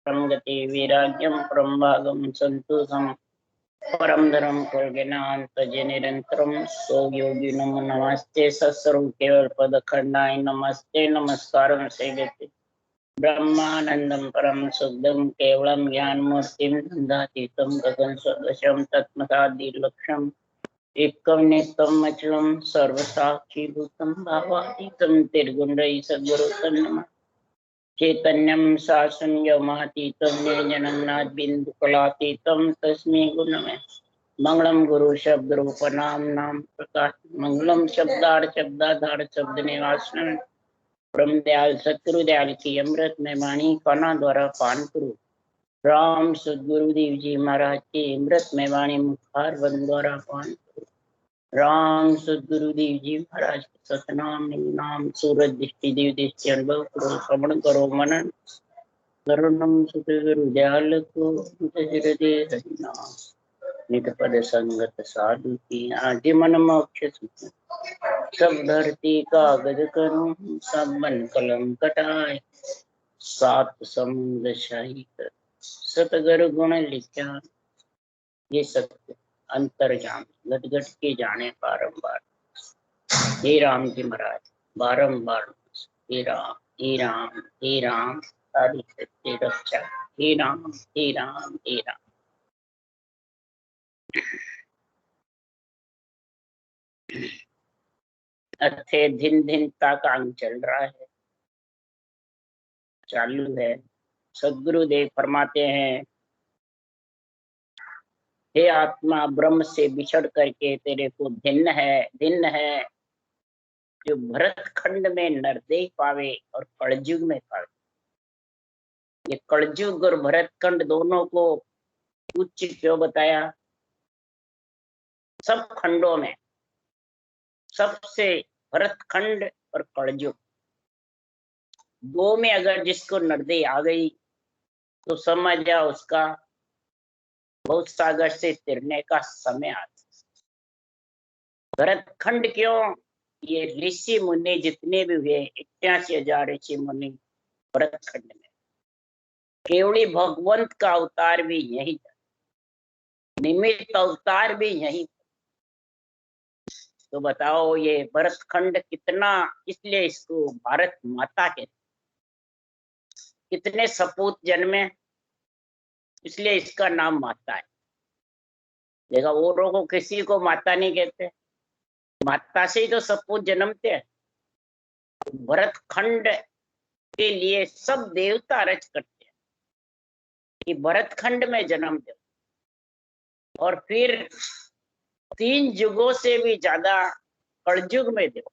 गति वैराग्यम परम भागम संतोषम परम धर्म ज्ञानांतजे निरंतरम सो योगी नमो नमस्ते सत्सर्व केवल पद खंडाय नमस्ते नमस्कारम सेवते ब्रह्मानंदम परम शुद्धम केवलम ज्ञानमूर्तिम धन्धातीतम गगन सदृशम तत्मसादिलक्ष्यम एकम नित्यम अचलम सर्वसाक्षीभूतम भावातीतम निर्गुणरहि सद्गुरुतम नमः चैतन्यम शासनयमातीतं निर्जननाथ बिंदुकलातीतं तस्मै गुणमे मंगलम गुरु शब्द रूप नाम नाम प्रकाश मंगलम शब्दार्थ शब्दाधार शब्द निवासन ब्रह्म दयाल सतगुरु दयाल की अमृत में वाणी काना द्वारा पान करो। राम सदगुरुदेव जी महाराज की अमृत में वाणी मुखार बंद द्वारा पान करो। राम सदगुरुदेव जी महाराज के सतनाम नाम सूरज दृष्टि देव दृष्टि अनुभव करो श्रवण करो मनन करुणम सतगुरु दयाल को हृदय हरिनाम नित पद संगत साधु की आदि मन मोक्ष सब धरती कागज करूं सब मन कलम कटाए सात समुद्र शाही कर सतगुरु गुण लिखा ये सत्य अंतर्जाम घट घट के जाने बारंबार हे राम जी महाराज बारंबार हे राम हे राम हे राम सारी सत्य रक्षा हे राम हे राम हे राम। अच्छे दिन दिन का काम चल रहा है चालू है। सदगुरुदेव फरमाते हैं हे आत्मा ब्रह्म से बिछड़ करके तेरे को भिन्न है जो भरत खंड में नरदेह पावे और कलयुग में पावे। ये कलयुग और भरत खंड दोनों को उच्च क्यों बताया? सब खंडों में सबसे भरत खंड और कलयुग दो में अगर जिसको नरदेह आ गई तो समझ जा उसका बहुत सागर से तिरने का समय आता। भरत खंड क्यों? ये ऋषि मुनि जितने भी हुए 81,000 ऋषि मुनि भरत खंड में, केवली भगवंत का अवतार भी यही था, निमित्त अवतार भी यही था। तो बताओ ये भरत खंड कितना, इसलिए इसको भारत माता है। कितने सपूत जन्मे इसलिए इसका नाम माता है। देखा औरों को किसी को माता नहीं कहते, माता से ही तो सपूत जन्मते हैं। भरत खंड के लिए सब देवता रच करते हैं कि भरत खंड में जन्म दे और फिर 3 युगों से भी ज्यादा कलयुग में दो।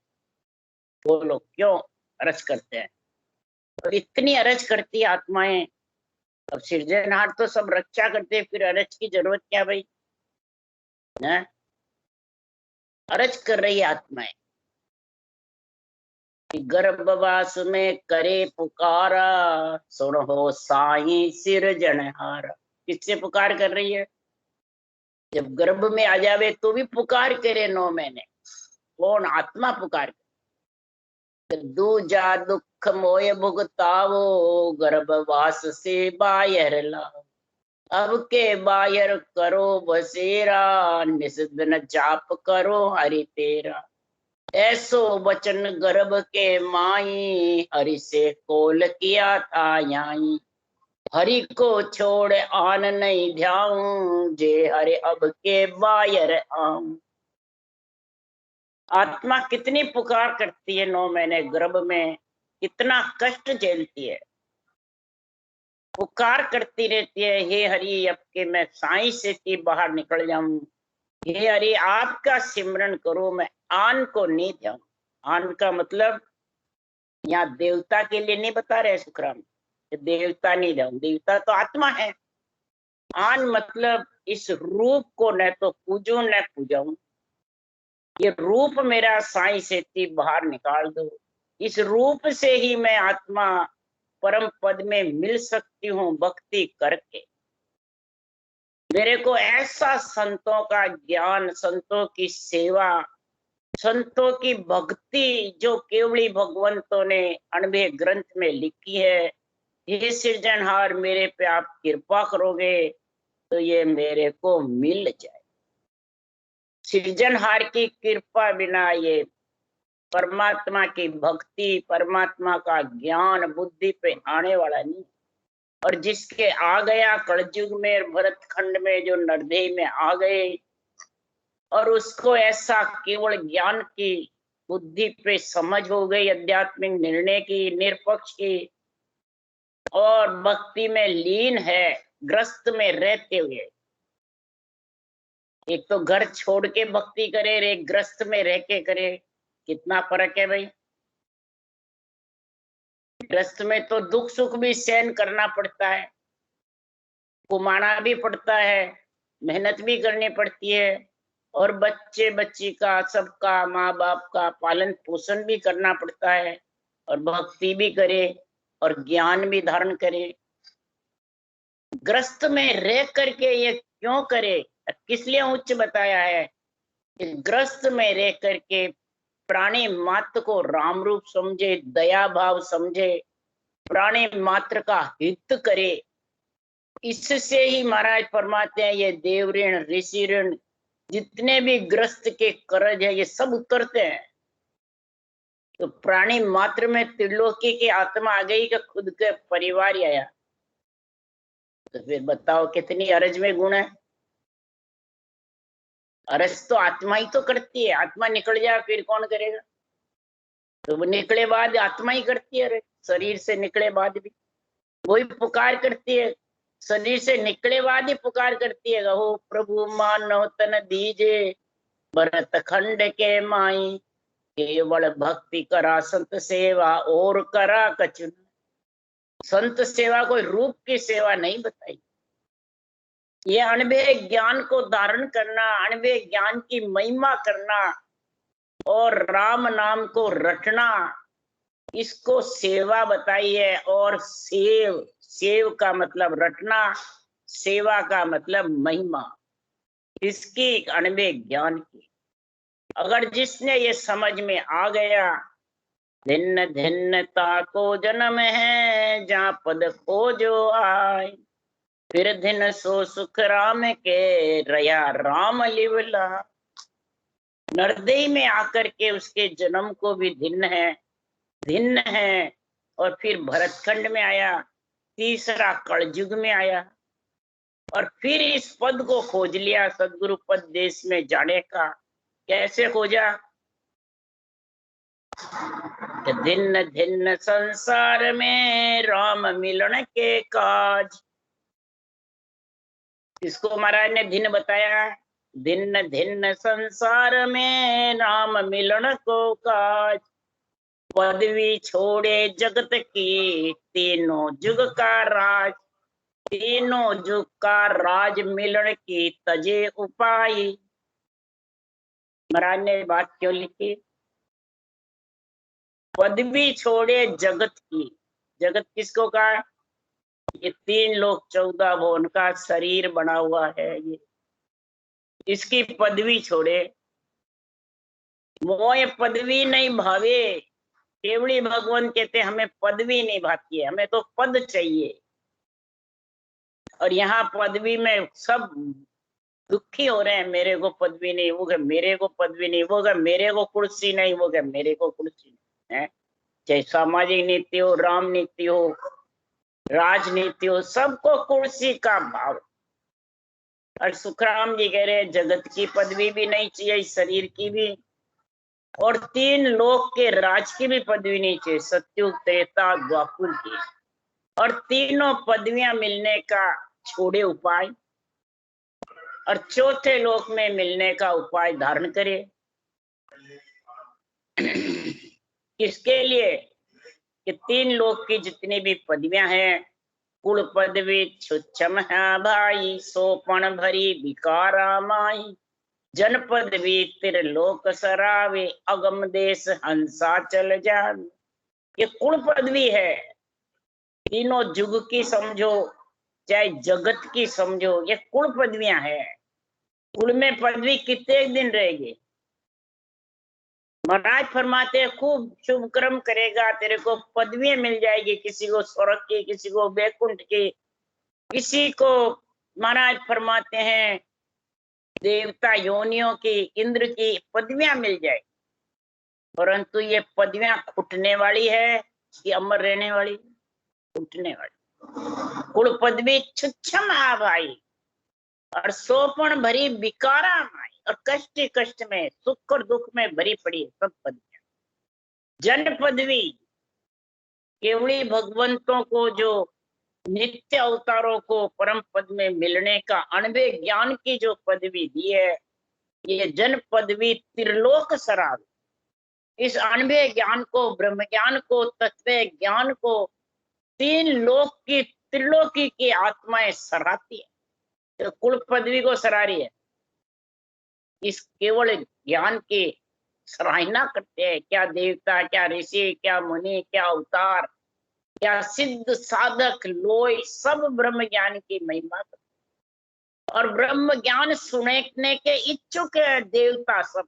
वो लोग क्यों अरज करते हैं? और इतनी अरज करती आत्माएं, अब सृजनहार तो सब रक्षा करते, फिर अरज की जरूरत क्या भाई? है अरज कर रही आत्माएं कि गर्भवास में करे पुकारा सुनो साईं सिरजनहारा। किससे पुकार कर रही है? जब गर्भ में आ जावे तो भी पुकार करे 9 महीने। कौन? आत्मा पुकार करे। दूजा दुख मोय भुगतावो गर्भवास से बाहर लाओ। अब के बाहर करो बसेरा निस्दिन जाप करो हरि तेरा। ऐसो वचन गर्भ के माई हरि से कोल किया था याई। हरि को छोड़ आन नहीं ध्याऊं जे हरे अब के बाहर आऊं। आत्मा कितनी पुकार करती है 9 महीने गर्भ में, कितना कष्ट झेलती है, पुकार करती रहती है हे हरि अब के मैं साईं से की बाहर निकल जाऊं। हे हरि आपका सिमरन करो, मैं आन को नहीं ध्याऊं। आन का मतलब यहाँ देवता के लिए नहीं बता रहे सुखराम, देवता नहीं ध्याऊं, देवता तो आत्मा है। आन मतलब इस रूप को न तो पूजू न पूजाऊं, ये रूप मेरा साईं से बाहर निकाल दो। इस रूप से ही मैं आत्मा परम पद में मिल सकती हूँ भक्ति करके। मेरे को ऐसा संतों का ज्ञान, संतों की सेवा, संतों की भक्ति जो केवली भगवंतों ने 98 ग्रंथ में लिखी है, हे सृजनहार, मेरे पे आप कृपा करोगे तो ये मेरे को मिल जाए। सृजनहार की कृपा बिना ये परमात्मा की भक्ति, परमात्मा का ज्ञान बुद्धि पे आने वाला नहीं। और जिसके आ गया कलयुग में, भरत खंड में, जो नरदेह में आ गए और उसको ऐसा केवल ज्ञान की बुद्धि पे समझ हो गई, आध्यात्मिक निर्णय की, निरपक्ष की, और भक्ति में लीन है, ग्रस्त में रहते हुए। एक तो घर छोड़ के भक्ति करे और एक ग्रस्त में रह के करे, कितना फर्क है भाई। ग्रस्त में तो दुख सुख भी सहन करना पड़ता है, कमाना भी पड़ता है, मेहनत भी करनी पड़ती है, और बच्चे बच्ची का, सबका, माँ बाप का पालन पोषण भी करना पड़ता है, और भक्ति भी करे और ज्ञान भी धारण करे। ग्रस्त में रह करके ये क्यों करे, किस लिए उच्च बताया है कि ग्रस्त में रह करके प्राणी मात्र को राम रूप समझे, दया भाव समझे, प्राणी मात्र का हित करे। इससे ही महाराज फरमाते हैं ये देव ऋण, ऋषि ऋण, जितने भी ग्रस्त के कर्ज है ये सब उतरते हैं। तो प्राणी मात्र में त्रिलोकी की आत्मा आ गई कि खुद के परिवार आया, तो फिर बताओ कितनी अरज में गुण है। अरज तो आत्मा ही तो करती है, आत्मा निकल जाए फिर कौन करेगा। तो वो निकले बाद आत्मा ही करती है, शरीर से निकले बाद भी वही पुकार करती है, शरीर से निकले बाद ही पुकार करती है, हो प्रभु मानो तन दीजे, भरत खंड के माई, केवल भक्ति करा संत सेवा और करा कछु। संत सेवा कोई रूप की सेवा नहीं बताई, ये अनभेय ज्ञान को धारण करना, अनभेय ज्ञान की महिमा करना और राम नाम को रटना, इसको सेवा बताई है। और सेव, सेव का मतलब रटना, सेवा का मतलब महिमा, इसकी अनभेय ज्ञान की। अगर जिसने ये समझ में आ गया, धिन्न धिन्नता को जन्म है, जहाँ पद खो जो आए, फिर धिन सो सुख राम के, रया राम लिवला। नरदेह में आकर के उसके जन्म को भी धिन्न है, और फिर भरतखंड में आया, तीसरा कलयुग में आया, और फिर इस पद को खोज लिया, सदगुरु पद देश में जाने का। कैसे खोजा? धिन्न धिन्न संसार में राम मिलन के काज। इसको महाराज ने धिन्न बताया, धिन्न धिन्न संसार में राम मिलन को काज, पदवी छोड़े जगत की, तीनों जुग का राज, तीनों जुग का राज मिलन की तजे उपाय। महाराज ने बात क्यों लिखी? पदवी छोड़े जगत की, जगत किसको कहा? ये 3 लोक 14 भुवन का शरीर बना हुआ है, ये इसकी पदवी छोड़े। मोय पदवी नहीं भावे, केवड़ी भगवान कहते हमें पदवी नहीं भाती है, हमें तो पद चाहिए। और यहाँ पदवी में सब दुखी हो रहे हैं, मेरे को पदवी नहीं, वो क्या मेरे को पदवी नहीं, वो क्या मेरे को कुर्सी नहीं, वो क्या मेरे को कुर्सी नहीं है। चाहे सामाजिक नीति हो, राम नीति हो, राजनीति हो, सबको कुर्सी का भाव। और सुखराम जी कह रहे हैं जगत की पदवी भी नहीं चाहिए, शरीर की भी, और 3 लोक के राज की भी पदवी नहीं चाहिए, सत्युग त्रेता द्वापर की। और तीनों पदवियां मिलने का छोड़े उपाय, और चौथे लोक में मिलने का उपाय धारण करे। किसके लिए? कि 3 लोक की जितनी भी पदवियां हैं, कुल पदवी छुच्छम है भाई, सोपन भरी विकारा माई, जन पदवी त्रिलोक सरावे, अगम देश हंसा चल जावे। ये कुल पदवी है, तीनों जुग की समझो चाहे जगत की समझो, ये कुल पदवियां हैं। कुल में पदवी कितने दिन रहेगी? महाराज फरमाते हैं खूब शुभ कर्म करेगा तेरे को पदवियां मिल जाएगी, किसी को स्वर्ग की, किसी को वैकुंठ की, किसी को महाराज फरमाते हैं देवता योनियों की, इंद्र की पदवियां मिल जाए। परंतु ये पदवियां खुटने वाली है कि अमर रहने वाली? खुटने वाली। कुल पदवी छुच्छम आ भाई और सोपन भरी बिकारा माई, और कष्ट कष्ट में, सुख और दुख में भरी पड़ी है सब पदवियां। जन पदवी केवली भगवंतों को, जो नित्य अवतारों को परम पद में मिलने का अनुभव ज्ञान की जो पदवी दी है, ये जन पदवी त्रिलोक सराग। इस अनुभव ज्ञान को, ब्रह्म ज्ञान को, तत्व ज्ञान को तीन लोक की, त्रिलोकी की आत्माएं सराहती है, तो कुल पदवी को सराह रही है। इस केवल ज्ञान की सराहना करते हैं। क्या देवता, क्या ऋषि, क्या मुनि, क्या अवतार, क्या सिद्ध साधक लोय, सब ब्रह्म ज्ञान की महिमा करते। और ब्रह्म ज्ञान सुनने के इच्छुक है देवता सब।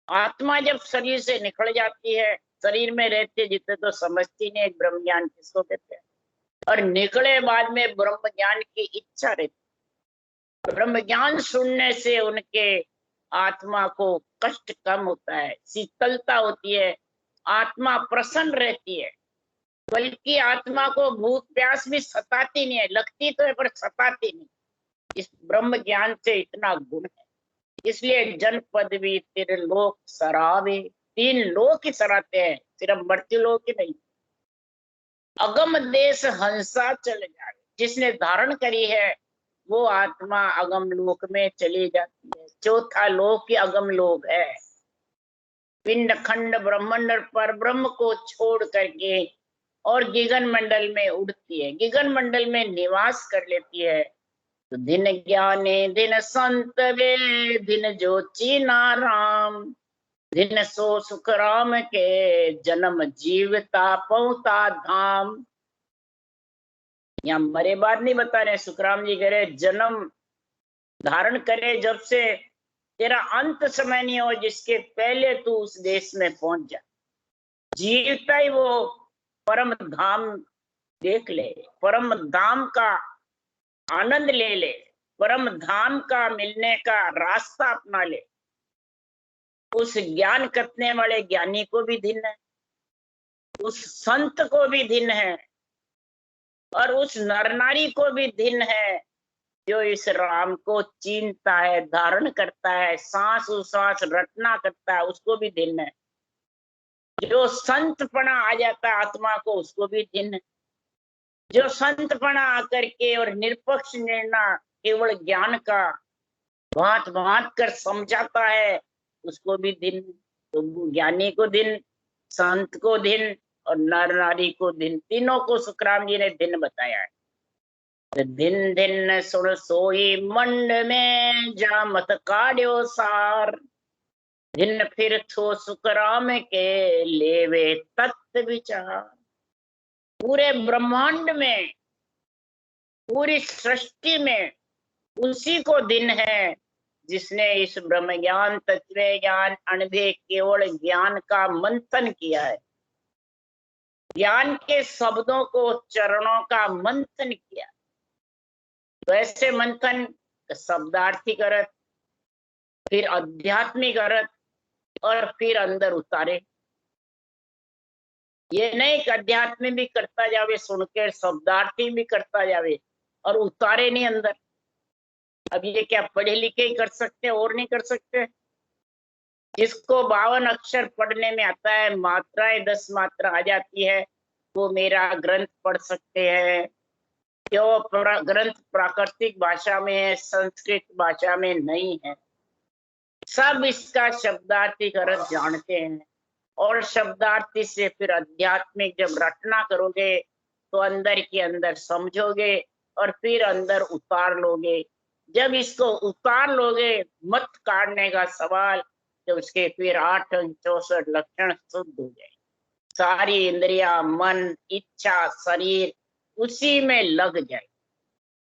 आत्मा जब शरीर से निकल जाती है, शरीर में रहते जितने तो समझती नहीं ब्रह्म ज्ञान किसको कहते हैं, और निकले बाद में ब्रह्म ज्ञान की इच्छा रहती। ब्रह्म ज्ञान सुनने से उनके आत्मा को कष्ट कम होता है, शीतलता होती है, आत्मा प्रसन्न रहती है, बल्कि आत्मा को भूख प्यास भी सताती नहीं है, लगती तो है पर सताती नहीं। इस ब्रह्म ज्ञान से इतना गुण है, इसलिए जन पदवी त्रिलोक सरावे, तीन लोक ही सराहते हैं, सिर्फ मृत्यु लोक ही नहीं। अगम देश हंसा चल जाए, जिसने धारण करी है वो आत्मा अगम लोक में चली जाती है। चौथा लोक ही अगम लोक है। पिंड खंड ब्रह्मांड पर ब्रह्म को छोड़ करके और गिगन मंडल में उड़ती है, गिगन मंडल में निवास कर लेती है। तो दिन ज्ञाने दिन संत वे, दिन जो चीना राम, दिन सो सुख राम के, जन्म जीवता पहुता धाम। यहाँ मरे बात नहीं बता रहे, सुखराम जी कह रहे जन्म धारण करे जब से तेरा अंत समय नहीं हो, जिसके पहले तू उस देश में पहुंच जा। जीवता ही वो परम धाम देख ले, परम धाम का आनंद ले ले, परम धाम का मिलने का रास्ता अपना ले। उस ज्ञान करने वाले ज्ञानी को भी दिन है, उस संत को भी दिन है, और उस नर नारी को भी दिन है जो इस राम को चीनता है, धारण करता है, सांस उसास रटना करता है, उसको भी दिन है। जो संतपना आ जाता है आत्मा को, उसको भी दिन है। जो संतपना आकर के और निरपक्ष निर्णय केवल ज्ञान का भांत भांत कर समझाता है, उसको भी दिन। तो ज्ञानी को दिन, संत को दिन और नर नारी को दिन, तीनों को सुखराम जी ने दिन बताया है। दिन दिन सुन सोई मंड में, जा मत काढ़ो सार, दिन फिर थो सुखराम के, लेवे तत्व विचार। पूरे ब्रह्मांड में, पूरी सृष्टि में उसी को दिन है जिसने इस ब्रह्म ज्ञान, तत्व ज्ञान, अनुभव केवल ज्ञान का मंथन किया है, ज्ञान के शब्दों को, चरणों का मंथन किया। वैसे मंथन शब्दार्थिक अर्थ, फिर आध्यात्मिक अर्थ, और फिर अंदर उतारे। ये नहीं कि अध्यात्म भी करता जावे सुनकर, शब्दार्थी भी करता जावे और उतारे नहीं अंदर। अब ये क्या पढ़े लिखे ही कर सकते और नहीं कर सकते? जिसको 52 अक्षर पढ़ने में आता है, मात्राएं 10 मात्रा आ जाती है, वो मेरा ग्रंथ पढ़ सकते हैं। क्यों? ग्रंथ प्राकृतिक भाषा में है, संस्कृत भाषा में नहीं है। सब इसका शब्दार्थिक अर्थ जानते हैं, और शब्दार्थी से फिर आध्यात्मिक जब रचना करोगे तो अंदर के अंदर समझोगे और फिर अंदर उतार लोगे। जब इसको उतार लोगे, मत काटने का सवाल, तो उसके फिर 8 अंग 64 लक्षण शुद्ध हो जाए। सारी इंद्रिया, मन, इच्छा, शरीर उसी में लग जाए,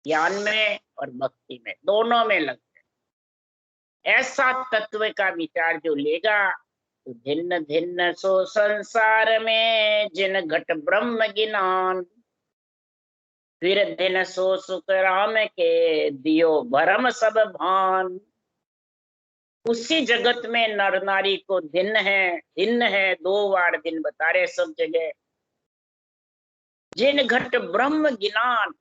ज्ञान में और भक्ति में, दोनों में लग जाए। ऐसा तत्व का विचार जो लेगा तो भिन्न भिन्न सो संसार में जिन घट ब्रह्म ज्ञान, फिर दिन सो सुख राम के दियो भरम सब भान। उसी जगत में नर नारी को भिन्न है, दो बार दिन बता रहे सब जगह। जिन घट ब्रह्म ज्ञान,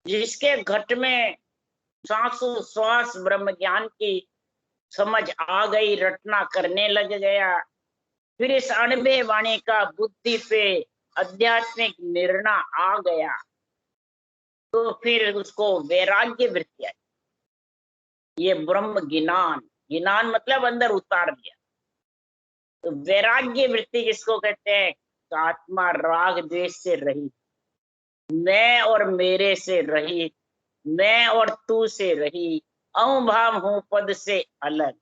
जिसके घट में श्वासों श्वास ब्रह्म ज्ञान की समझ आ गई, रटना करने लग गया, फिर इस अणबे वाणी का बुद्धि पे आध्यात्मिक निर्णय आ गया, तो फिर उसको वैराग्य वृत्ति आई। ये ब्रह्म ज्ञान, ज्ञान मतलब अंदर उतार दिया। तो वैराग्य वृत्ति किसको कहते हैं? तो आत्मा राग द्वेष से रही, मैं और मेरे से रही, मैं और तू से रही, अहं भाव हूं पद से अलग,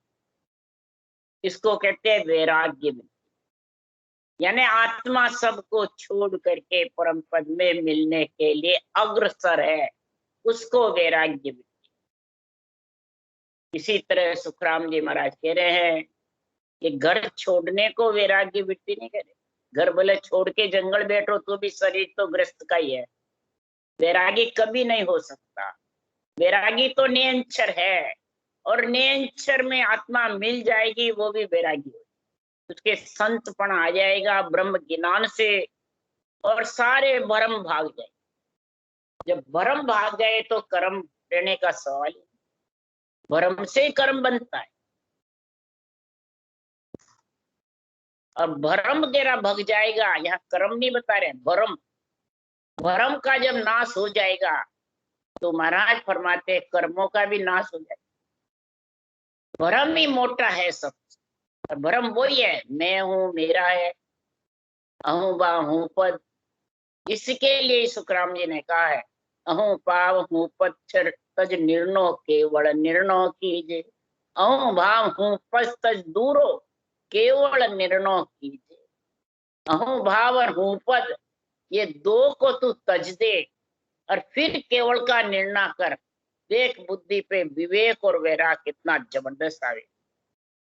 इसको कहते हैं वैराग्य वृत्ति। यानी आत्मा सबको छोड़ करके परम पद में मिलने के लिए अग्रसर है, उसको वैराग्य वृत्ति। इसी तरह सुखराम जी महाराज कह रहे हैं कि घर छोड़ने को वैराग्य वृत्ति नहीं कह रहे। घर भले छोड़ के जंगल बैठो तो भी शरीर तो ग्रस्त का ही है, वैरागी कभी नहीं हो सकता। वैरागी तो निरंतर है, और निरंतर में आत्मा मिल जाएगी, वो भी वैरागी हो, उसके संतपन आ जाएगा ब्रह्म ज्ञान से, और सारे भरम भाग जाए। जब भरम भाग जाए तो कर्म रहने का सवाल ही, भरम से कर्म बनता है। और भरम तेरा भग जाएगा, यहाँ कर्म नहीं बता रहे, भरम, भरम का जब नाश हो जाएगा तो महाराज फरमाते कर्मों का भी नाश हो जाएगा। भरम ही मोटा है सब, भरम वही है, मैं हूं, मेरा है, अहूं बा हूं पद। इसके लिए सुखराम जी ने कहा है, अहूं पाव हूं पत्थर तज निर्णो केवल निर्णो कीजे, अहूं भाव हूं पस तज दूरो केवल निर्णो कीजे। अहूं भाव और हूं पद, ये दो को तू तज दे और फिर केवल का निर्णय कर। देख बुद्धि पे विवेक और वैराग कितना जबरदस्त आवे,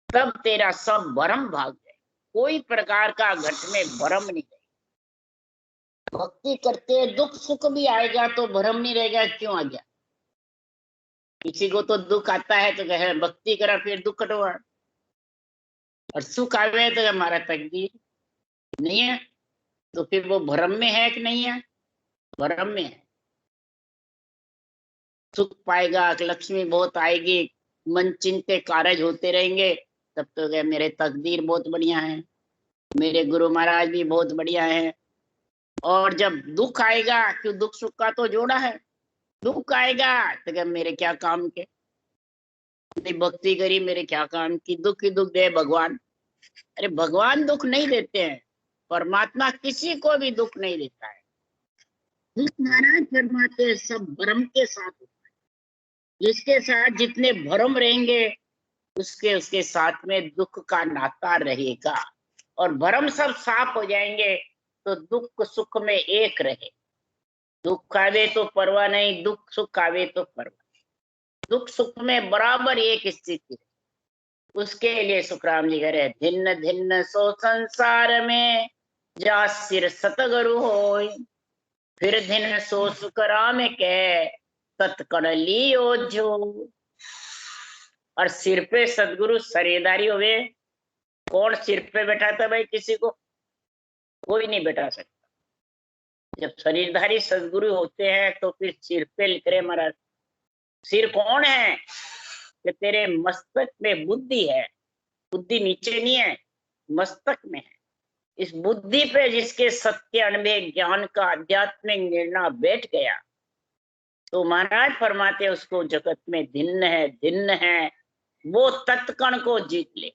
तब तेरा सब भरम भाग जाए, कोई प्रकार का घट में भरम नहीं रहेगा। भक्ति करते दुख सुख भी आएगा तो भरम नहीं रहेगा, क्यों आ गया? किसी को तो दुख आता है तो कहे भक्ति करा फिर दुख हटवा, और सुख आवे तो हमारा तकदीर नहीं है, तो फिर वो भरम में है कि नहीं है? भरम में है। सुख पाएगा, लक्ष्मी बहुत आएगी, मन चिंते कार्य होते रहेंगे, तब तो गए मेरे तकदीर बहुत बढ़िया है, मेरे गुरु महाराज भी बहुत बढ़िया है। और जब दुख आएगा, क्यों दुख सुख का तो जोड़ा है, दुख आएगा तो क्या मेरे क्या काम के, भक्ति करी मेरे क्या काम की, दुख ही दुख दे भगवान। अरे भगवान दुख नहीं देते हैं, परमात्मा किसी को भी दुख नहीं देता है। दुख महाराज फरमाते सब भ्रम के साथ होता है, जिसके साथ जितने भ्रम रहेंगे उसके साथ में दुख का नाता रहेगा, और भ्रम सब साफ हो जाएंगे तो दुख सुख में एक रहे। दुख आवे तो परवाह नहीं, दुख सुख आवे तो परवाह, दुख सुख में बराबर एक स्थिति है। उसके लिए सुखराम जी कह रहे भिन्न भिन्न सो संसार में जा सिर सतगुरु होय, फिर धिन सो सुख राम के तत्कण लियो जो। और सिर पे सदगुरु सरेदारी हुए, कौन सिर पे बैठाता भाई? किसी को कोई नहीं बैठा सकता। जब शरीरधारी सदगुरु होते हैं तो फिर सिर पे लिख रहे महाराज। सिर कौन है? कि तेरे मस्तक में बुद्धि है, बुद्धि नीचे नहीं है, मस्तक में है। इस बुद्धि पे जिसके सत्य अनुभव ज्ञान का आध्यात्मिक निर्णय बैठ गया, तो महाराज फरमाते उसको जगत में भिन्न है, वो तत्कण को जीत ले।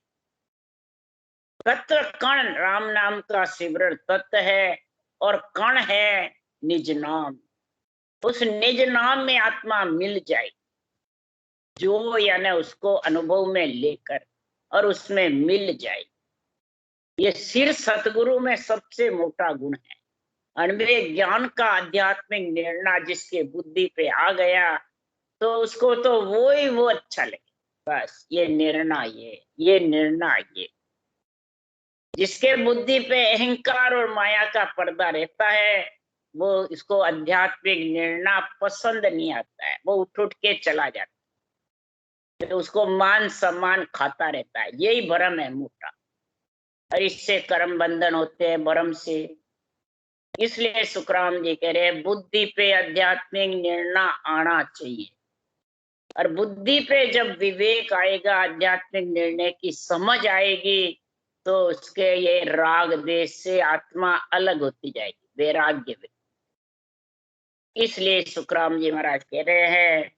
तत्व कण राम नाम का सिमरण तत्व है, और कण है निज नाम। उस निज नाम में आत्मा मिल जाए, जो यानी उसको अनुभव में लेकर और उसमें मिल जाए। ये सिर सतगुरु में सबसे मोटा गुण है। अनुभव ज्ञान का आध्यात्मिक निर्णय जिसके बुद्धि पे आ गया, तो उसको तो वो अच्छा लगे, बस ये निर्णय ये निर्णय ये। जिसके बुद्धि पे अहंकार और माया का पर्दा रहता है, वो इसको आध्यात्मिक निर्णय पसंद नहीं आता है, वो उठ उठ के चला जाता है, तो उसको मान सम्मान खाता रहता है। यही भ्रम है मोटा, और इससे कर्म बंधन होते हैं भ्रम से। इसलिए सुखराम जी कह रहे हैं बुद्धि पे आध्यात्मिक निर्णय आना चाहिए, और बुद्धि पे जब विवेक आएगा, आध्यात्मिक निर्णय की समझ आएगी, तो उसके ये राग देश से आत्मा अलग होती जाएगी, वैराग्य में। इसलिए सुखराम जी महाराज कह रहे हैं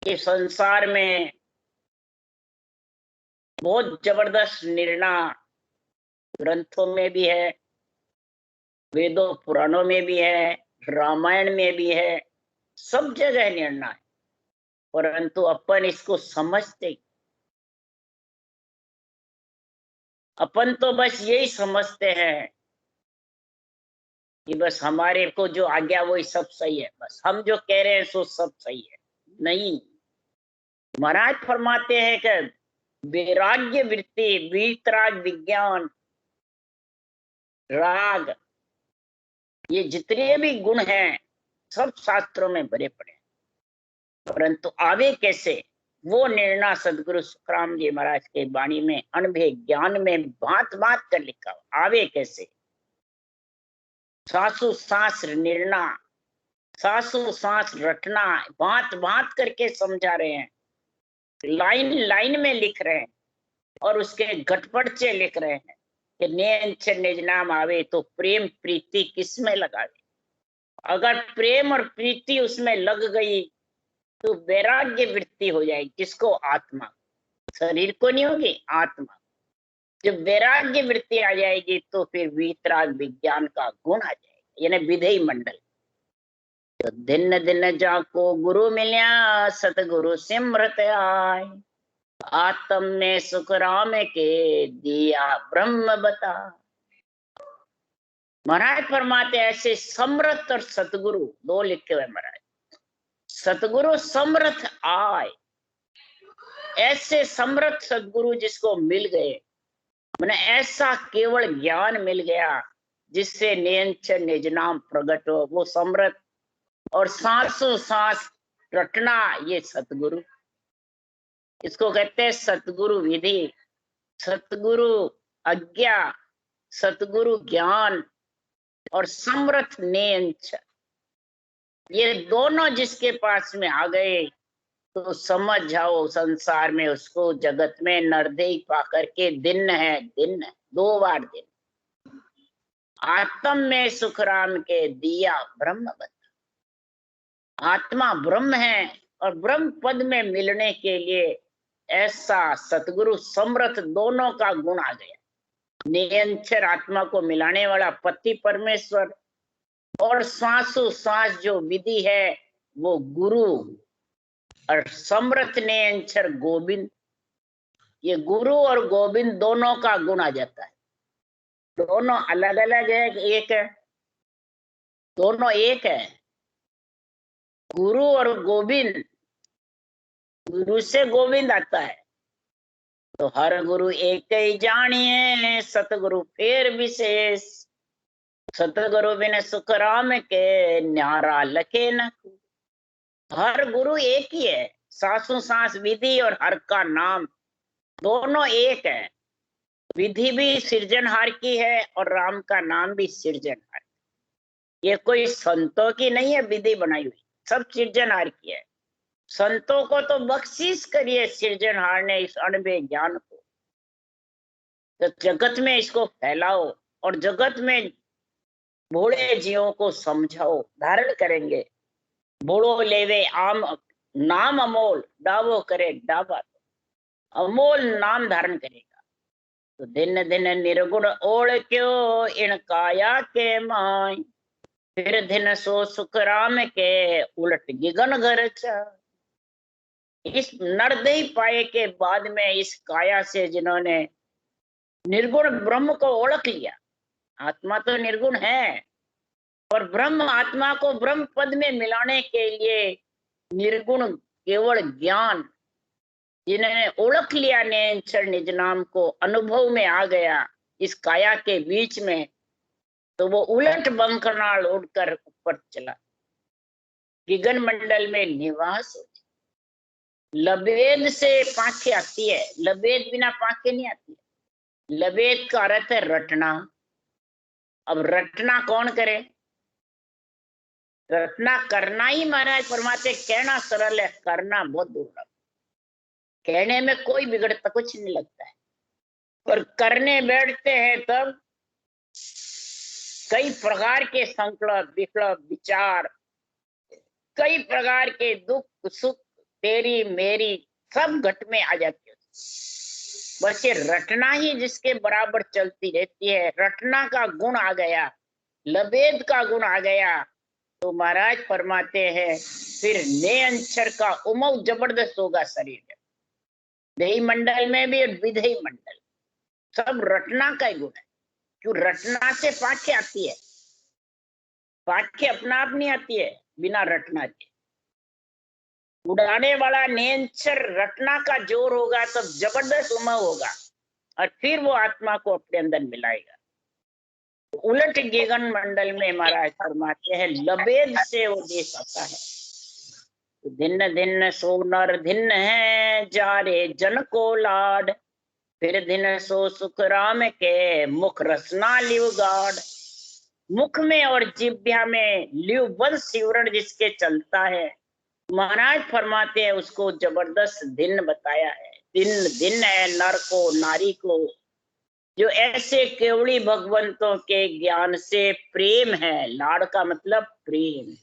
कि संसार में बहुत जबरदस्त निर्णय ग्रंथों में भी है, वेदों पुराणों में भी है, रामायण में भी है, सब जगह निर्णय है, परंतु अपन इसको समझते, अपन तो बस यही समझते हैं कि बस हमारे को जो आ गया वही सब सही है, बस हम जो कह रहे हैं सो सब सही है। नहीं, महाराज फरमाते हैं कि वैराग्य वृत्ति, वीतराग, विज्ञान, राग, ये जितने भी गुण हैं सब शास्त्रों में भरे पड़े हैं, परंतु आवे कैसे, वो निर्णय सदगुरु सुखराम जी महाराज के वाणी में अनुभव ज्ञान में बात बात कर लिखा हुआ। आवे कैसे, सासु सांस निर्णय, सासु सांस रटना, बात बात करके समझा रहे हैं, लाइन लाइन में लिख रहे हैं, और उसके घटपट से लिख रहे हैं कि नेंछ निज नाम आवे तो प्रेम प्रीति किसमें लगावे। अगर प्रेम और प्रीति उसमें लग गई तो वैराग्य वृत्ति हो जाएगी। किसको? आत्मा, शरीर को नहीं होगी, आत्मा। जब वैराग्य वृत्ति आ जाएगी तो फिर वीतराग विज्ञान का गुण आ जाएगा, यानी विधेय मंडल। तो दिन दिन जाको गुरु मिल्या, सतगुरु सिमरत आय, आत्म ने सुख राम के दिया ब्रह्म बता। महाराज फरमाते ऐसे समर्थ और सतगुरु दो लिखे हुए महाराज। सतगुरु समर्थ आय, ऐसे समर्थ सतगुरु जिसको मिल गए, मैंने ऐसा केवल ज्ञान मिल गया जिससे नेंछ निज नाम प्रकट हो, वो समर्थ। और सांसों सांस रटना, ये सतगुरु, इसको कहते हैं सतगुरु विधि, सतगुरु आज्ञा, सतगुरु ज्ञान और समर्थ नेंछ। ये दोनों जिसके पास में आ गए तो समझ जाओ संसार में उसको, जगत में नरदेह पा करके दिन है, दिन है, 2 बार दिन। आत्म में सुखराम के दिया ब्रह्म बता, आत्मा ब्रह्म है, और ब्रह्म पद में मिलने के लिए ऐसा सतगुरु समर्थ दोनों का गुण आ गया। निरंतर आत्मा को मिलाने वाला पति परमेश्वर, और सांसों सांस जो विधि है वो गुरु, और समर्थ निरंतर गोविंद। ये गुरु और गोविंद दोनों का गुण आ जाता है। दोनों अलग अलग है, एक है? दोनों एक है। गुरु और गोविंद, गुरु से गोविंद आता है। तो हर गुरु एक ही जानिए, सतगुरु फेर विशेष, सतगुरु बिन सुख राम के न्यारा लखे न। हर गुरु एक ही है, सासु सांस विधि और हर का नाम दोनों एक है। विधि भी सृजनहार की है और राम का नाम भी सृजनहार। ये कोई संतों की नहीं है विधि बनाई हुई, सब सृजनहार की है। संतों को तो बख्शीश करिए सृजनहार ने इस अणबे ज्ञान को, तो जगत में इसको फैलाओ और जगत में भोले जीवों को समझाओ। धारण करेंगे, बोलो लेवे आम नाम अमोल, डावो करे डाबा, अमोल नाम धारण करेगा। तो दिन दिन निर्गुण ओढ़ क्यों इन काया के माय, फिर दिन सो सुख राम के उलट गिगन घर चा। इस नरदेह पाए के बाद में इस काया से जिन्होंने निर्गुण ब्रह्म को ओळख लिया, आत्मा तो निर्गुण है, और ब्रह्म आत्मा को ब्रह्म पद में मिलाने के लिए निर्गुण केवल ज्ञान जिन्होंने ओळख लिया नैनचर निज नाम को, अनुभव में आ गया इस काया के बीच में, तो वो उलट बंकनाल उड़कर ऊपर चला, गगन मंडल में निवास हो। लबेद से पांखें आती है, लबेद बिना पांखें नहीं आती है। लबेद का अर्थ है रटना। अब रटना कौन करे? रटना करना ही महाराज परमात्मा, कहना सरल है, करना बहुत दुर्लभ। कहने में कोई बिगड़ता कुछ नहीं लगता है, पर करने बैठते हैं तब कई प्रकार के संकल्प विकल्प विचार, कई प्रकार के दुख सुख, तेरी मेरी सब घट में आ जाती है। बस ये रटना ही जिसके बराबर चलती रहती है, रटना का गुण आ गया, लबेद का गुण आ गया, तो महाराज फरमाते हैं फिर ने अंचर का उमव जबरदस्त होगा शरीर में। देही मंडल में भी और विधेय मंडल सब रटना का ही गुण है। क्यों? रटना से पांखें आती है, पांखें अपना आप नहीं आती है बिना रटना के। उड़ाने वाला नेंचर रटना का जोर होगा तब जबरदस्त उमव होगा, और फिर वो आत्मा को अपने अंदर मिलाएगा। उलट गगन मंडल में महाराज फरमाते हैं लबेद से वो देश आता है। तो धिन्न धिन्न सो नर धिन्न है, जा रे जन को लाड, फिर धिन्न सो सुख राम के, मुख रसना लिव गाड़। मुख में और जिह्वा में लिव बंस सिवरण जिसके चलता है, महाराज फरमाते हैं उसको जबरदस्त धिन्न बताया है। धिन्न है नर को नारी को, जो ऐसे केवड़ी भगवंतों के ज्ञान से प्रेम है। लाड़ का मतलब प्रेम।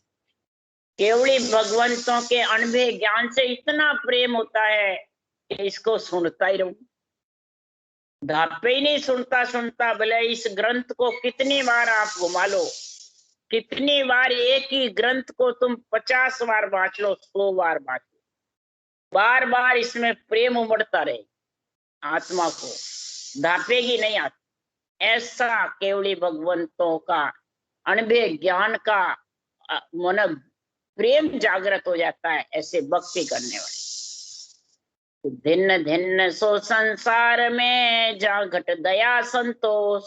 केवड़ी भगवंतों के अनभे ज्ञान से इतना प्रेम होता है कि इसको सुनता ही रहूं, धापे ही नहीं सुनता सुनता। भले इस ग्रंथ को कितनी बार आप घुमा लो, कितनी बार एक ही ग्रंथ को तुम 50 बार बांच लो, 100 बार बांच लो, बार बार इसमें प्रेम उमड़ता रहे, आत्मा को धापेगी नहीं आती। ऐसा केवली भगवंतों का अनभे ज्ञान का मन प्रेम जागृत हो जाता है ऐसे भक्ति करने वाले। तो धिन्न धिन्न सो संसार में, जा घट दया संतोष,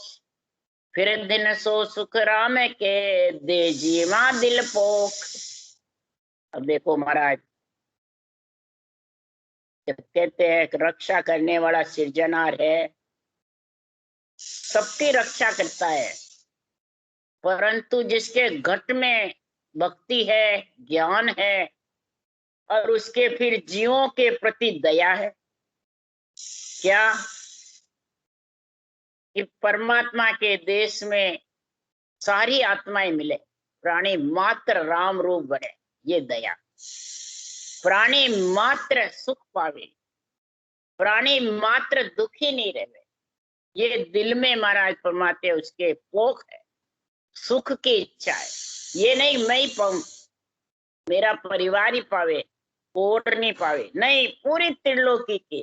फिर दिन सो सुख राम के, दे जीवा दिल पोख। अब देखो महाराज जब कहते हैं रक्षा करने वाला सृजनहार है, सबकी रक्षा करता है, परंतु जिसके घट में भक्ति है, ज्ञान है, और उसके फिर जीवों के प्रति दया है, क्या कि परमात्मा के देश में सारी आत्माएं मिले, प्राणी मात्र राम रूप बने, ये दया। प्राणी मात्र सुख पावे, प्राणी मात्र दुखी नहीं रहे, ये दिल में महाराज फरमाते उसके पोख है, सुख की इच्छा है। ये नहीं मैं ही पाऊं, मेरा परिवार ही पावे और नहीं पावे, नहीं, पूरी त्रिलोकी की,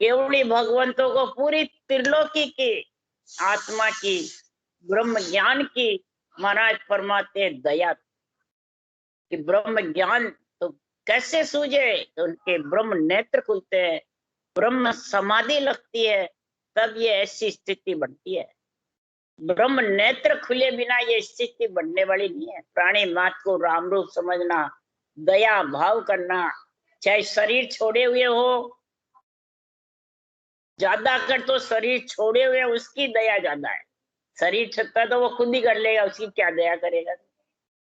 केवली भगवंतों को पूरी त्रिलोकी की आत्मा की ब्रह्म ज्ञान की महाराज फरमाते दया। कि ब्रह्म ज्ञान तो कैसे सूझे? तो उनके ब्रह्म नेत्र खुलते हैं, ब्रह्म समाधि लगती है, तब ये ऐसी स्थिति बनती है। ब्रह्म नेत्र खुले बिना ये स्थिति बनने वाली नहीं है। प्राणी मात्र को राम रूप समझना, दया भाव करना, चाहे शरीर छोड़े हुए हो, ज्यादा कर तो शरीर छोड़े हुए उसकी दया ज्यादा है। शरीर छता तो वो खुद ही कर लेगा, उसकी क्या दया करेगा?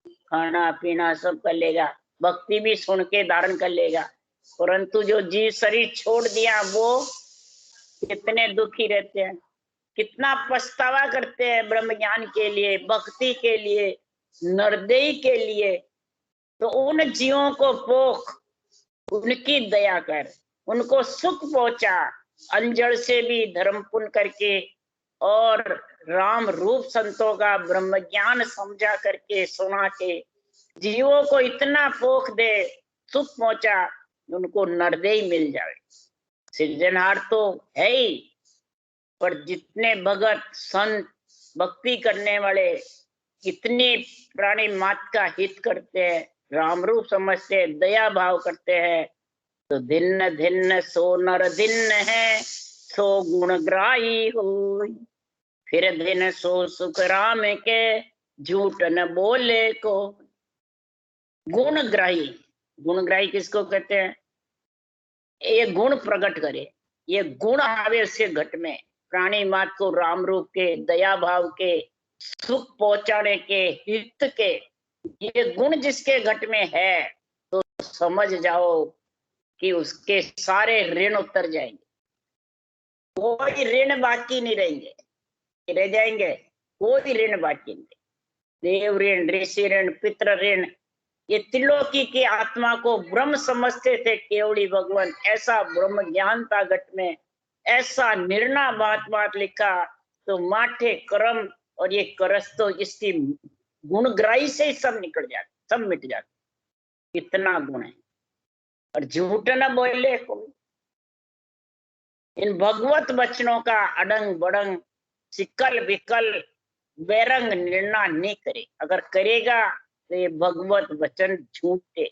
खाना पीना सब कर लेगा, भक्ति भी सुन के धारण कर लेगा, परंतु जो जीव शरीर छोड़ दिया वो कितने दुखी रहते हैं, कितना पछतावा करते हैं ब्रह्म ज्ञान के लिए, भक्ति के लिए, नरदेही के लिए। तो उन जीवों को पोख, उनकी दया कर, उनको सुख पहुंचा, अंजड़ से भी धर्म पुण्य करके और राम रूप संतों का ब्रह्म ज्ञान समझा करके सुना के जीवों को इतना पोख दे, सुख पहुंचा, उनको नरदेही मिल जाए। सृजनहार तो है ही, पर जितने भगत संत भक्ति करने वाले इतने प्राणी मात्र का हित करते हैं, राम रूप समझते हैं, दया भाव करते हैं, तो धिन्न धिन्न सो नर धिन्न है, सो गुण ग्राही हो। फिर दिन सो सुख राम के, झूठ न बोले को। गुणग्राही, गुणग्राही किसको कहते हैं? ये गुण प्रकट करे, ये गुण आवे उसके घट में, प्राणी मात्र को राम रूप के, दया भाव के, सुख पहुंचाने के, हित के, ये गुण जिसके घट में है तो समझ जाओ कि उसके सारे ऋण उतर जाएंगे, कोई ऋण बाकी नहीं रहेंगे। रह जाएंगे, कोई ऋण बाकी नहीं। देव ऋण, ऋषि ऋण, पितृ ऋण, ये त्रिलोकी की आत्मा को ब्रह्म समझते थे केवली भगवान, ऐसा ब्रह्म ज्ञान था घट में, ऐसा निर्णय बात बात लिखा। तो माठे कर्म और ये करस तो इसकी गुणग्राही से ही सब निकल जाते, सब मिट जाते, इतना गुण है। और झूठ न बोले कोई, इन भगवत वचनों का अडंग बड़ंग सिकल विकल बेरंग निर्णय नहीं करे। अगर करेगा तो ये भगवत वचन झूठे,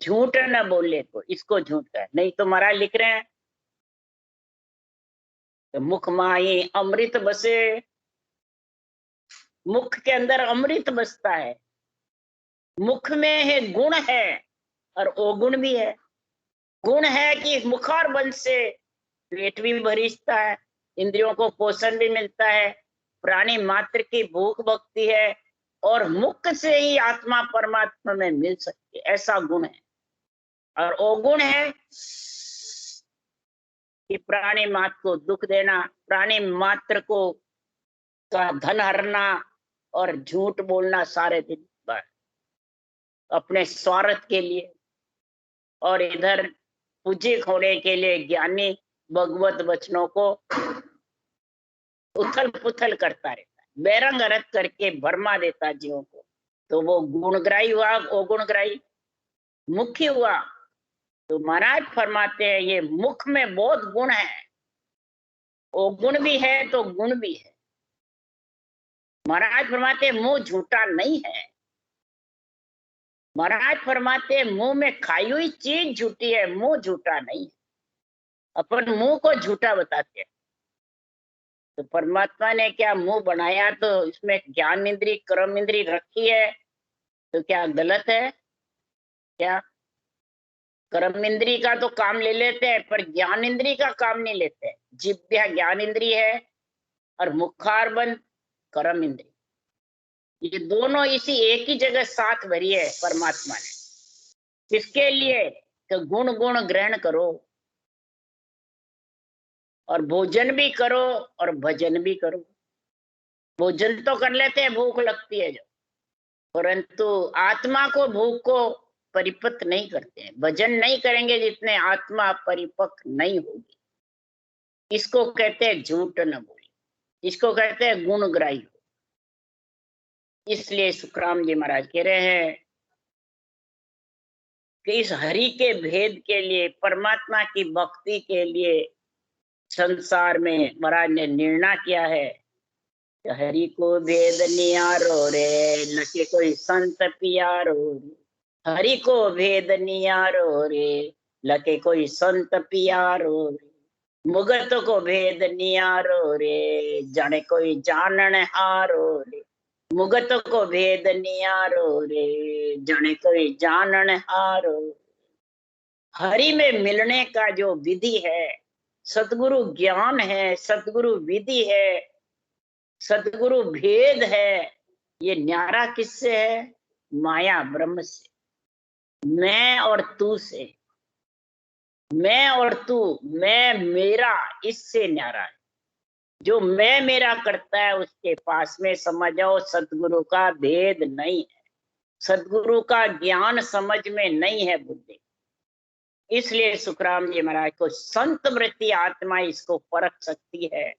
झूठ न बोले को, इसको झूठ का नहीं तो महाराज लिख रहे हैं तो मुख माही अमृत बसे, मुख के अंदर अमृत बसता है, मुख में है गुण है और अवगुण भी है। गुण है कि मुखार बंध से पेट भी भरिष्ठता है, इंद्रियों को पोषण भी मिलता है, प्राणी मात्र की भूख भक्ति है, और मुख से ही आत्मा परमात्मा में मिल सकती है, ऐसा गुण है। और अवगुण है कि प्राणी मात्र को दुख देना, प्राणी मात्र को का धन हरना और झूठ बोलना सारे दिन भर अपने स्वार्थ के लिए, और इधर पूजिक होने के लिए ज्ञानी भगवत वचनों को उथल पुथल करता रहता है, बेरंग रत करके भरमा देता जीवों को। तो वो गुणग्राही हुआ, वो गुणग्राही मुख्य हुआ। तो महाराज फरमाते हैं ये मुख में बहुत गुण है, वो गुण भी है तो गुण भी है। महाराज फरमाते हैं मुंह झूठा नहीं है। महाराज फरमाते हैं मुंह में खाई हुई चीज झूठी है, मुंह झूठा नहीं है। अपन मुंह को झूठा बताते हैं, तो परमात्मा ने क्या मुंह बनाया तो इसमें ज्ञान इंद्री कर्म इंद्री रखी है, तो क्या गलत है? क्या कर्म इंद्री का तो काम ले लेते हैं पर ज्ञान इंद्री का काम नहीं लेते। जिभ्या ज्ञान इंद्री है और मुखारबंद कर्म इंद्री, ये दोनों इसी एक ही जगह साथ भरी है परमात्मा ने। किसके लिए? तो गुण गुण ग्रहण करो और भोजन भी करो और भजन भी करो। भोजन तो कर लेते हैं, भूख लगती है जो, परंतु आत्मा को भूख को परिपक्व नहीं करते हैं। भजन नहीं करेंगे जितने आत्मा परिपक्व नहीं होगी। इसको कहते हैं झूठ न बोले, इसको कहते हैं गुणग्राही हो। इसलिए सुखराम जी महाराज कह रहे हैं कि इस हरि के भेद के लिए, परमात्मा की भक्ति के लिए संसार में महाराज ने निर्णय किया है कि हरि को भेद नियारो रे, लके कोई संत पियारो रे। हरि को भेद नियारो रे, लके कोई संत पियारो रे। मुगत को भेद नियारो रे, जाने कोई जानन हारो रे। मुगत को भेद नियारो रे, जाने कोई जानन हारो। हरि में मिलने का जो विधि है, सतगुरु ज्ञान है, सतगुरु विधि है, सतगुरु भेद है, ये न्यारा किससे है? माया ब्रह्म से, मैं और तू से। मैं और तू, मैं मेरा, इससे न्यारा है। जो मैं मेरा करता है उसके पास में समझ जाओ सतगुरु का भेद नहीं है, सतगुरु का ज्ञान समझ में नहीं है बुद्धि। इसलिए सुखराम जी महाराज को संत वृत्ति आत्मा इसको परख सकती है।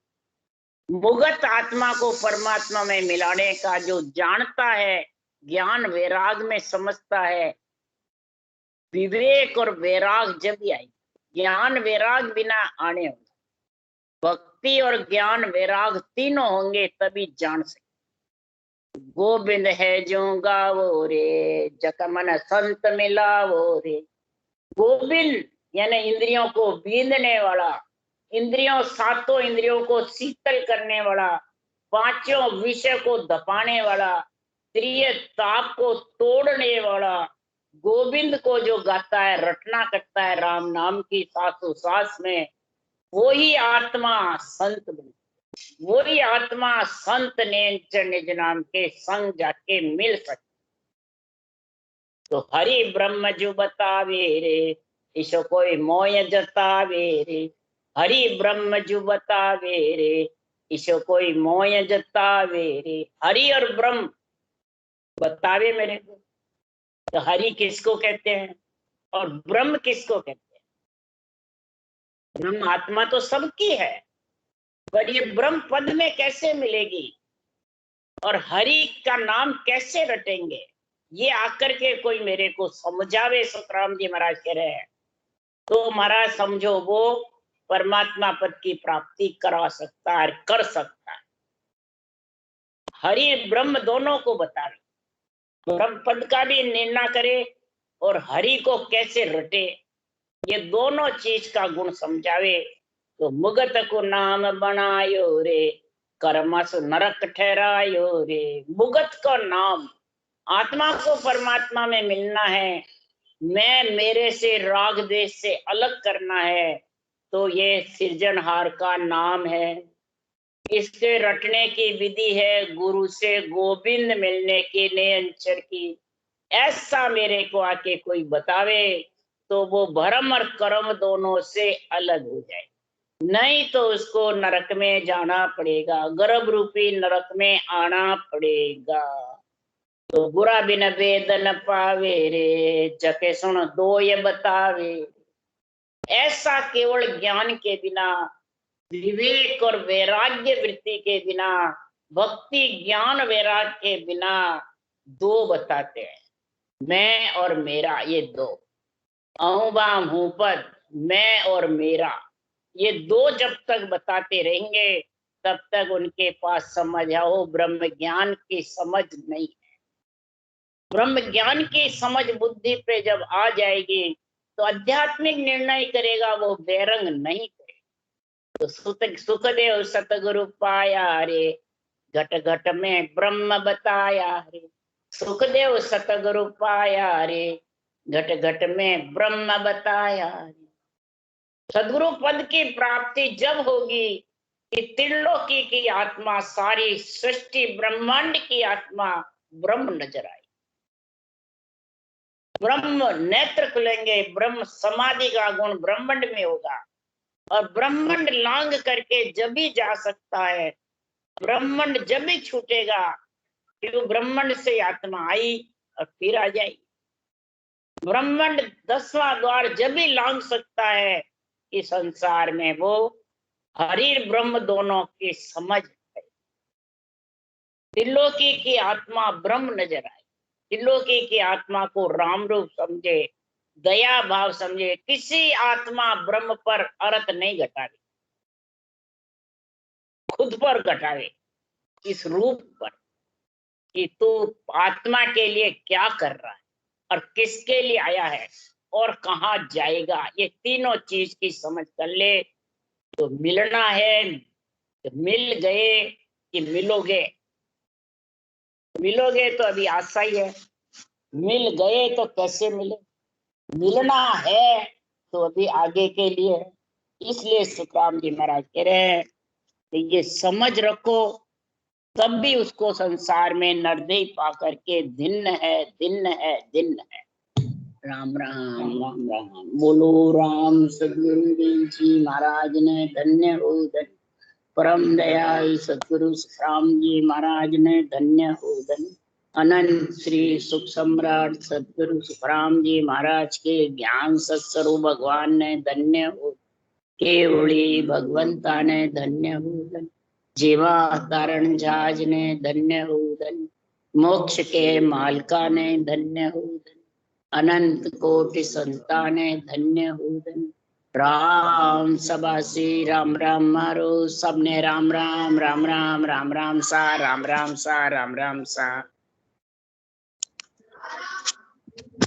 मुगत आत्मा को परमात्मा में मिलाने का जो जानता है, ज्ञान वैराग में समझता है, विवेक और वैराग जब भी आए, ज्ञान वैराग बिना आने होगा, भक्ति और ज्ञान वैराग तीनों होंगे तभी जान सकते। गोविंद है जो गावो रे, जक मन संत मिलावो रे। गोविंद यानी इंद्रियों को बींधने वाला, इंद्रियों सातों इंद्रियों को शीतल करने वाला, पांचों विषय को दबाने वाला, त्रिय ताप को तोड़ने वाला, गोविंद को जो गाता है, रटना करता है राम नाम की सासों सास में, वही आत्मा संत बनती, वही आत्मा संत ने निज नाम के संग जाके मिल सकती। तो हरि ब्रह्म जो बतावे रे, ईशो कोई मोय जतावे रे, हरि ब्रह्म जो बतावे रे, ईशो कोई मोय जतावे रे। हरि और ब्रह्म बतावे मेरे को, तो हरि किसको कहते हैं और ब्रह्म किसको कहते हैं? ब्रह्म आत्मा तो सबकी है, पर ये ब्रह्म पद में कैसे मिलेगी और हरि का नाम कैसे रटेंगे, ये आकर के कोई मेरे को समझावे। सुखराम जी महाराज कह रहे हैं, तो महाराज समझो वो परमात्मा पद की प्राप्ति करा सकता है, कर सकता है। हरि ब्रह्म दोनों को बता रहे, ब्रह्म पद का भी निर्णय करे और हरि को कैसे रटे, ये दोनों चीज का गुण समझावे। तो मुगत को नाम बनायो रे, कर्मस नरक ठहरायो रे। मुगत का नाम, आत्मा को परमात्मा में मिलना है, मैं मेरे से राग द्वेष से अलग करना है, तो ये सृजनहार का नाम है। इसके रटने की विधि है गुरु से गोविंद मिलने की नियंचर की। ऐसा मेरे को आके कोई बतावे तो वो भरम और कर्म दोनों से अलग हो जाए, नहीं तो उसको नरक में जाना पड़ेगा, गर्भ रूपी नरक में आना पड़ेगा। तो बुरा बिन वेद न पावे रे, जके सुन दो ये बतावे। ऐसा केवल ज्ञान के बिना, विवेक और वैराग्य वृत्ति के बिना, भक्ति ज्ञान वैराग्य के बिना दो बताते हैं, मैं और मेरा। ये दो अहूं बाम हूं पद, मैं और मेरा, ये दो जब तक बताते रहेंगे तब तक उनके पास समझ आओ ब्रह्म ज्ञान की समझ नहीं है। ब्रह्म ज्ञान की समझ बुद्धि पे जब आ जाएगी तो आध्यात्मिक निर्णय करेगा, वो बेरंग नहीं करेगा। तो सुखदेव सतगुरु पाया रे, घट घट में ब्रह्म बताया रे। सुखदेव सतगुरु पाया रे, घट घट में ब्रह्म बताया रे। सदगुरु पद की प्राप्ति जब होगी कि त्रिलोकी की आत्मा, सारी सृष्टि ब्रह्मांड की आत्मा ब्रह्म नजर आए, ब्रह्म नेत्र खुलेंगे, ब्रह्म समाधि का गुण ब्रह्मांड में होगा और ब्रह्मांड लांग करके जब ही जा सकता है, ब्रह्मांड जब ही छूटेगा कि ब्रह्मांड से आत्मा आई और फिर आ जाएगी। ब्रह्मांड 10वां द्वार जब ही लांग सकता है इस संसार में वो हरि ब्रह्म दोनों की समझ है। त्रिलोकी की आत्मा ब्रह्म नजर आए, त्रिलोकी की आत्मा को राम रूप समझे, दया भाव समझे। किसी आत्मा ब्रह्म पर अर्थ नहीं घटावे, खुद पर घटावे, इस रूप पर कि तू आत्मा के लिए क्या कर रहा है और किसके लिए आया है और कहाँ जाएगा। ये तीनों चीज की समझ कर ले तो मिलना है, तो मिल गए कि मिलोगे। मिलोगे तो अभी आशा ही है, मिल गए तो कैसे मिले, मिलना है तो अभी आगे के लिए है। इसलिए सुखराम जी महाराज कह रहे हैं कि ये समझ रखो, तब भी उसको संसार में नरदेह पा करके दिन है, दिन है, दिन है। राम राम राम राम। बोलो राम सदगुरु देव जी महाराज ने धन्य हो, धन्य परम दयाल सदगुरु राम जी महाराज ने धन्य हो, धन्य अनंत श्री सुख सम्राट सदगुरु सुखराम जी महाराज के ज्ञान सत्स्वरूप भगवान ने धन्य हो, केवड़ी भगवंता ने धन्य हो, धन्य जीवा तारण जहाज ने धन्य हो, धन्य मोक्ष के मालका ने धन्य हो, धन्य अनंत कोटि संताने धन्य हो, धन्य राम सबासी राम राम मारो सबने राम राम राम राम राम राम सा राम राम सा राम राम सा।